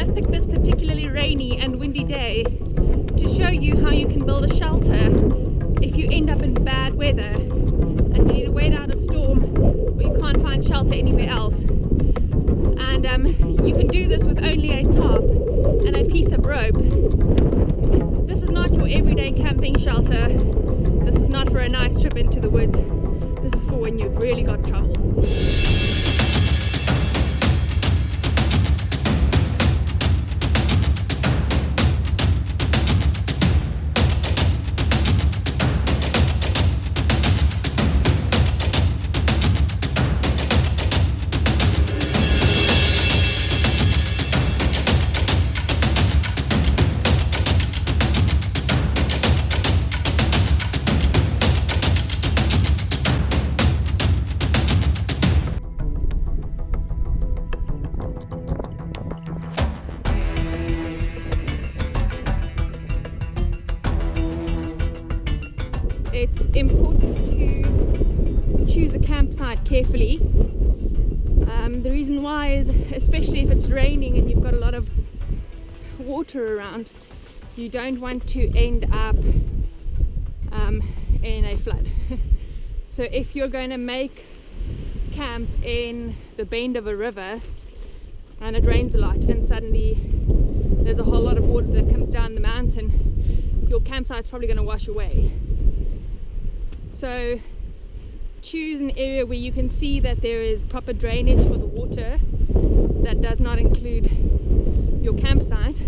I've picked this particularly rainy and windy day to show you how you can build a shelter if you end up in bad weather and you need to wait out a storm or you can't find shelter anywhere else. And you can do this with only a tarp and a piece of rope. This is not your everyday camping shelter. This is not for a nice trip into the woods. This is for when you've really got trouble. It's important to choose a campsite carefully. The reason why is, especially if it's raining and you've got a lot of water around, you don't want to end up in a flood. So if you're going to make camp in the bend of a river and it rains a lot and suddenly there's a whole lot of water that comes down the mountain, your campsite's probably going to wash away. So choose an area where you can see that there is proper drainage for the water that does not include your campsite,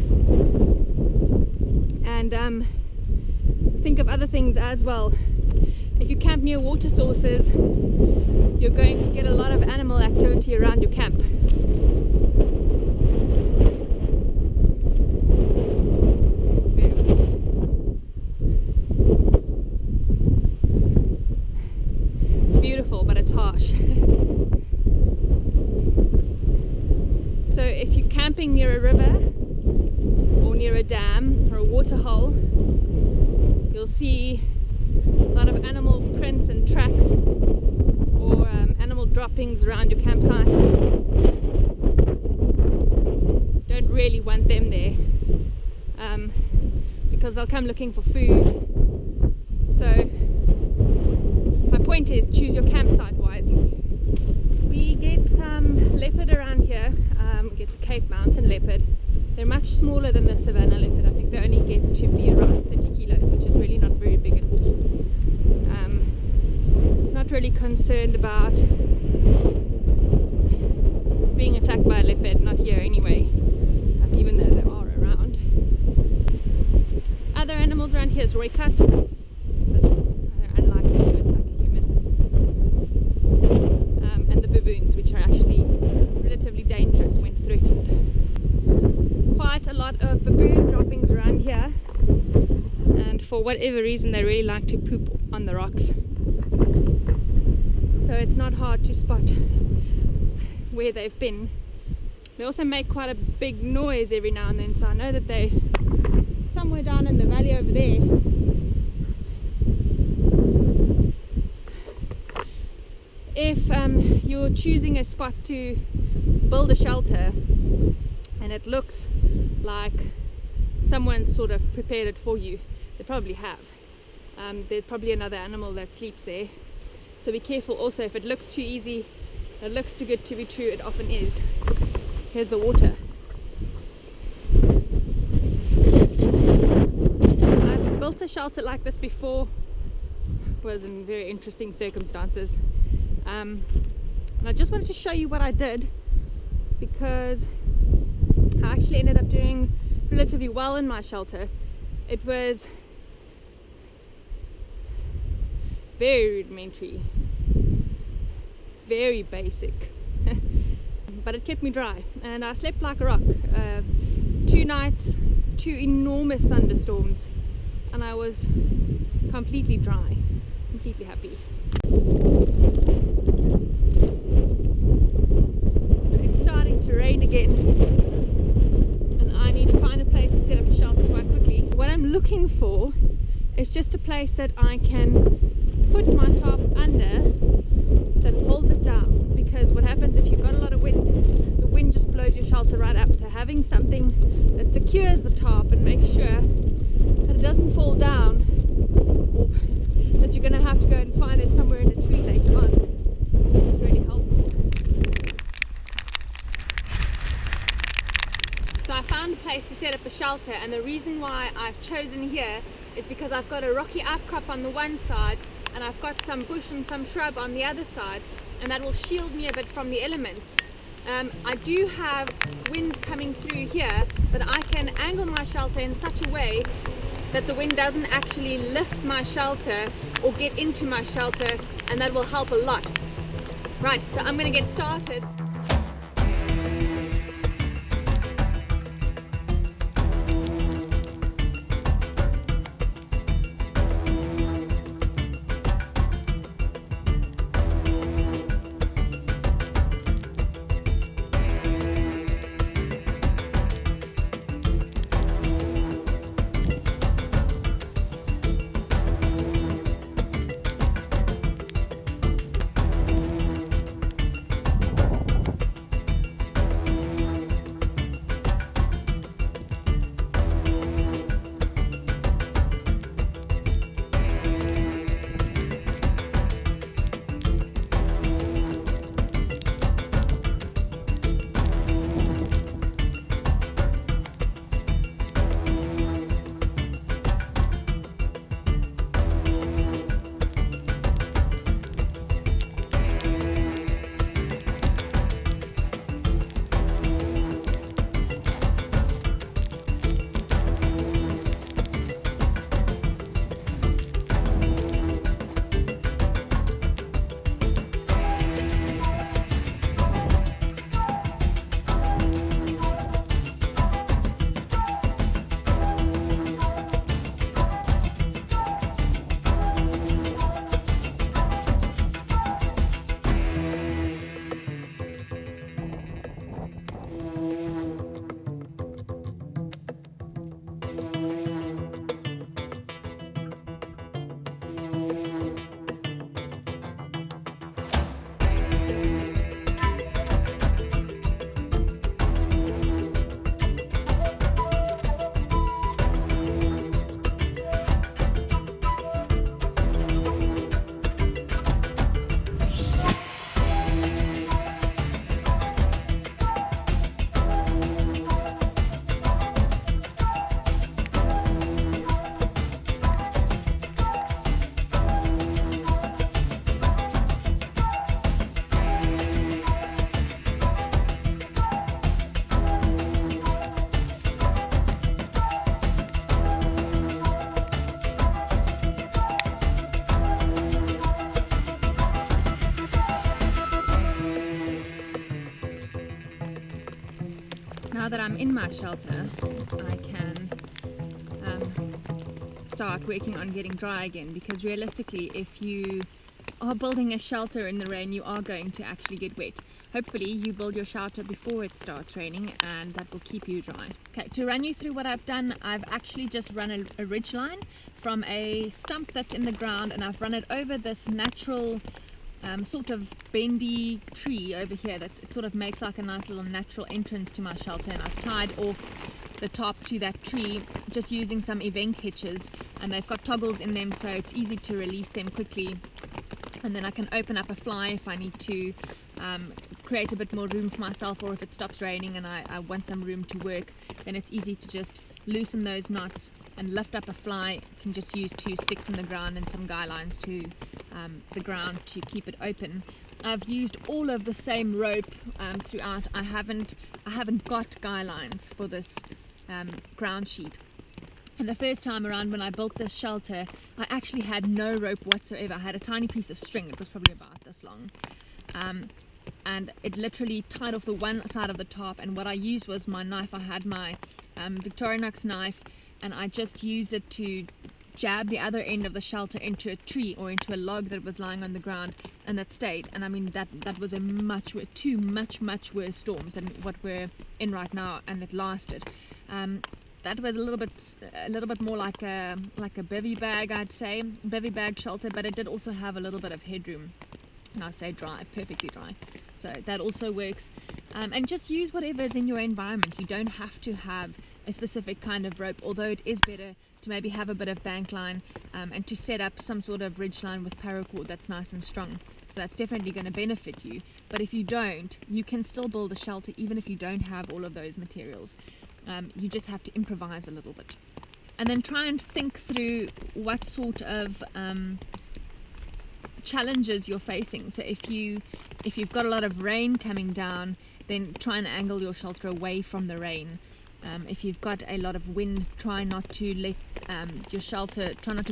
and think of other things as well. If you camp near water sources, you're going to get a lot of animal activity around your camp. But it's harsh. So if you're camping near a river or near a dam or a water hole, you'll see a lot of animal prints and tracks or animal droppings around your campsite. Don't really want them there because they'll come looking for food. So my point is, choose your campsite wisely. We get some leopard around here. We get the Cape Mountain leopard. They're much smaller than the Savannah leopard. I think they only get to be around 30 kilos, which is really not very big at all. Not really concerned about being attacked by a leopard, not here anyway, even though they are around. Other animals around here is roycut. Which are actually relatively dangerous when threatened. There's quite a lot of baboon droppings around here, and for whatever reason they really like to poop on the rocks. So it's not hard to spot where they've been. They also make quite a big noise every now and then, so I know that they're somewhere down in the valley over there. If you're choosing a spot to build a shelter and it looks like someone sort of prepared it for you, they probably have. There's probably another animal that sleeps there. So be careful also. If it looks too easy, it looks too good to be true, it often is. Here's the water. I've built a shelter like this before. It was in very interesting circumstances. And I just wanted to show you what I did, because I actually ended up doing relatively well in my shelter. It was very rudimentary, very basic, but it kept me dry and I slept like a rock. 2 nights, 2 enormous thunderstorms, and I was completely dry, completely happy. So it's starting to rain again and I need to find a place to set up a shelter quite quickly. What I'm looking for is just a place that I can put my tarp under that holds it down, because what happens if you've got a lot of wind, the wind just blows your shelter right up. So having something that secures the tarp and makes sure that it doesn't fall down, or that you're going to have to go and find it somewhere in a tree later on, is really helpful. So I found a place to set up a shelter, and the reason why I've chosen here is because I've got a rocky outcrop on the one side and I've got some bush and some shrub on the other side, and that will shield me a bit from the elements. I do have wind coming through here, but I can angle my shelter in such a way that the wind doesn't actually lift my shelter or get into my shelter, and that will help a lot. Right, so I'm going to get started. Now that I'm in my shelter, I can start working on getting dry again, because realistically, if you are building a shelter in the rain, you are going to actually get wet. Hopefully you build your shelter before it starts raining, and that will keep you dry. Okay, to run you through what I've done, I've actually just run a ridge line from a stump that's in the ground, and I've run it over this natural sort of bendy tree over here that it sort of makes like a nice little natural entrance to my shelter, and I've tied off the top to that tree just using some event hitches, and they've got toggles in them so it's easy to release them quickly, and then I can open up a fly if I need to create a bit more room for myself, or if it stops raining and I want some room to work, then it's easy to just loosen those knots and lift up a fly. You can just use 2 sticks in the ground and some guy lines to the ground to keep it open. I've used all of the same rope throughout. I haven't got guy lines for this ground sheet. And the first time around when I built this shelter, I actually had no rope whatsoever. I had a tiny piece of string. It was probably about this long. And it literally tied off the one side of the tarp, and what I used was my knife. I had my Victorinox knife, and I just used it to jab the other end of the shelter into a tree or into a log that was lying on the ground, and that stayed. And I mean, that was a much worse storms than what we're in right now, and it lasted. That was a little bit more like a bivy bag, I'd say, bivy bag shelter, but it did also have a little bit of headroom, and I stayed dry, perfectly dry. So that also works. And just use whatever is in your environment. You don't have to have a specific kind of rope, although it is better to maybe have a bit of bank line and to set up some sort of ridge line with paracord that's nice and strong. So that's definitely going to benefit you. But if you don't, you can still build a shelter even if you don't have all of those materials. You just have to improvise a little bit. And then try and think through what sort of challenges you're facing. So if you've got a lot of rain coming down, then try and angle your shelter away from the rain. If you've got a lot of wind, try not to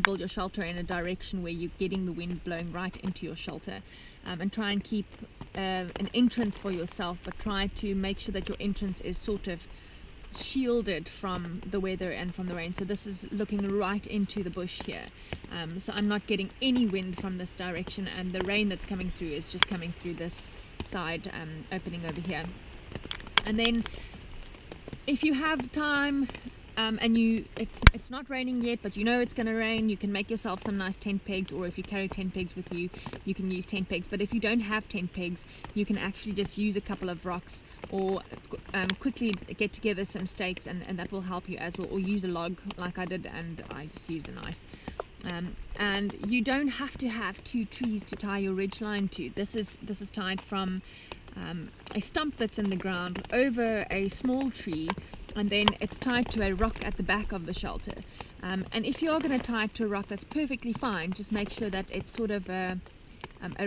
build your shelter in a direction where you're getting the wind blowing right into your shelter, and try and keep an entrance for yourself, but try to make sure that your entrance is sort of shielded from the weather and from the rain. So this is looking right into the bush here, so I'm not getting any wind from this direction, and the rain that's coming through is just coming through this side opening over here. And then if you have time and it's not raining yet, but you know it's going to rain, you can make yourself some nice tent pegs, or if you carry tent pegs with you, you can use tent pegs. But if you don't have tent pegs, you can actually just use a couple of rocks, or quickly get together some stakes, and that will help you as well, or use a log like I did, and I just used a knife. And you don't have to have 2 trees to tie your ridge line to. This is tied from a stump that's in the ground over a small tree, and then it's tied to a rock at the back of the shelter. And if you are going to tie it to a rock, that's perfectly fine. Just make sure that it's sort of a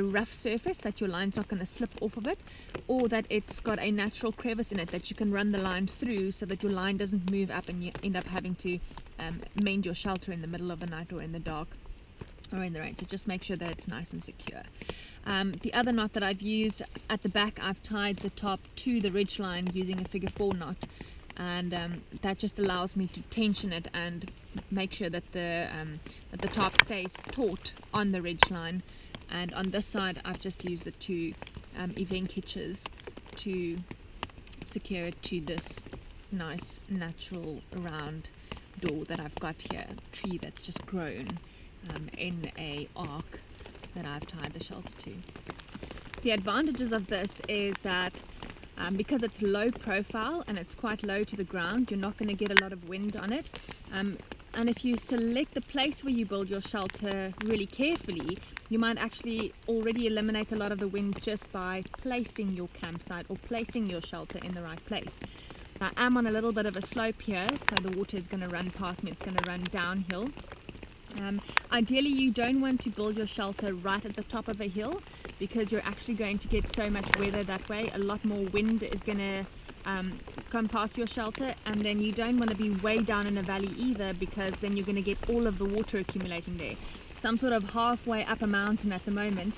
rough surface, that your line's not going to slip off of it, or that it's got a natural crevice in it that you can run the line through, so that your line doesn't move up and you end up having to mend your shelter in the middle of the night or in the dark or in the rain. So just make sure that it's nice and secure. The other knot that I've used at the back, I've tied the top to the ridge line using a figure 4 knot, and that just allows me to tension it and make sure that the top stays taut on the ridge line. And on this side, I've just used the 2 event hitches to secure it to this nice natural round door that I've got here, a tree that's just grown in a arc that I've tied the shelter to. The advantages of this is that because it's low profile and it's quite low to the ground, you're not going to get a lot of wind on it. And if you select the place where you build your shelter really carefully, you might actually already eliminate a lot of the wind just by placing your campsite or placing your shelter in the right place. I am on a little bit of a slope here, so the water is going to run past me. It's going to run downhill. Ideally, you don't want to build your shelter right at the top of a hill, because you're actually going to get so much weather that way. A lot more wind is going to come past your shelter, and then you don't want to be way down in a valley either, because then you're going to get all of the water accumulating there. So I'm sort of halfway up a mountain at the moment,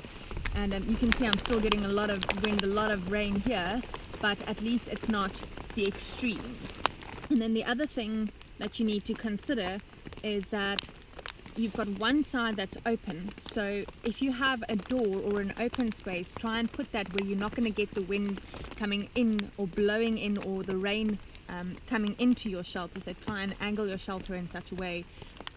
and you can see I'm still getting a lot of wind, a lot of rain here, but at least it's not the extremes. And then the other thing that you need to consider is that you've got one side that's open. So if you have a door or an open space, try and put that where you're not going to get the wind coming in or blowing in, or the rain coming into your shelter. So try and angle your shelter in such a way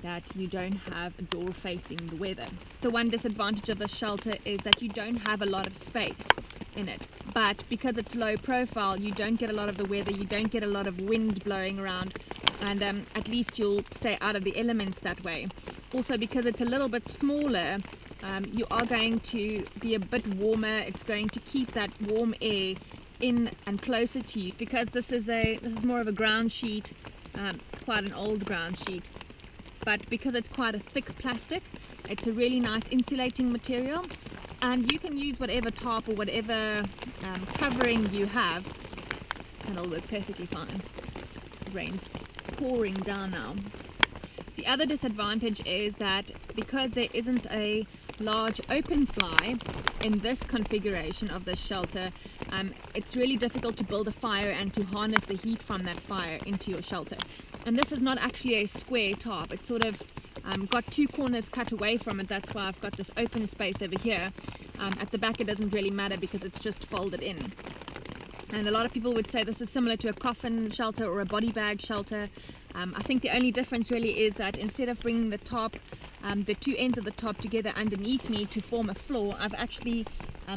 that you don't have a door facing the weather. The one disadvantage of the shelter is that you don't have a lot of space in it, but because it's low profile, you don't get a lot of the weather, you don't get a lot of wind blowing around, and at least you'll stay out of the elements that way. Also, because it's a little bit smaller, you are going to be a bit warmer. It's going to keep that warm air in and closer to you, because this is more of a ground sheet. It's quite an old ground sheet, but because it's quite a thick plastic, it's a really nice insulating material, and you can use whatever tarp or whatever covering you have, and it'll work perfectly fine. The rain's pouring down now. The other disadvantage is that because there isn't a large open fly in this configuration of the shelter, it's really difficult to build a fire and to harness the heat from that fire into your shelter. And this is not actually a square tarp. It's sort of got 2 corners cut away from it. That's why I've got this open space over here. At the back it doesn't really matter because it's just folded in. And a lot of people would say this is similar to a coffin shelter or a body bag shelter. I think the only difference really is that instead of bringing the top, the 2 ends of the top together underneath me to form a floor, I've actually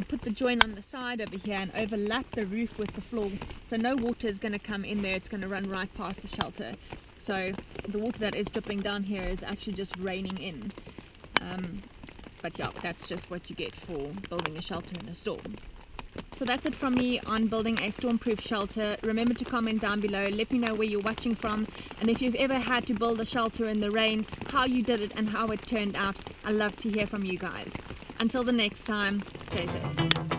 put the join on the side over here and overlap the roof with the floor, so no water is going to come in there. It's going to run right past the shelter, so the water that is dripping down here is actually just raining in. But yeah, that's just what you get for building a shelter in a storm. So that's it from me on building a stormproof shelter. Remember to comment down below, let me know where you're watching from, and if you've ever had to build a shelter in the rain, how you did it and how it turned out. I love to hear from you guys. Until the next time, stay safe.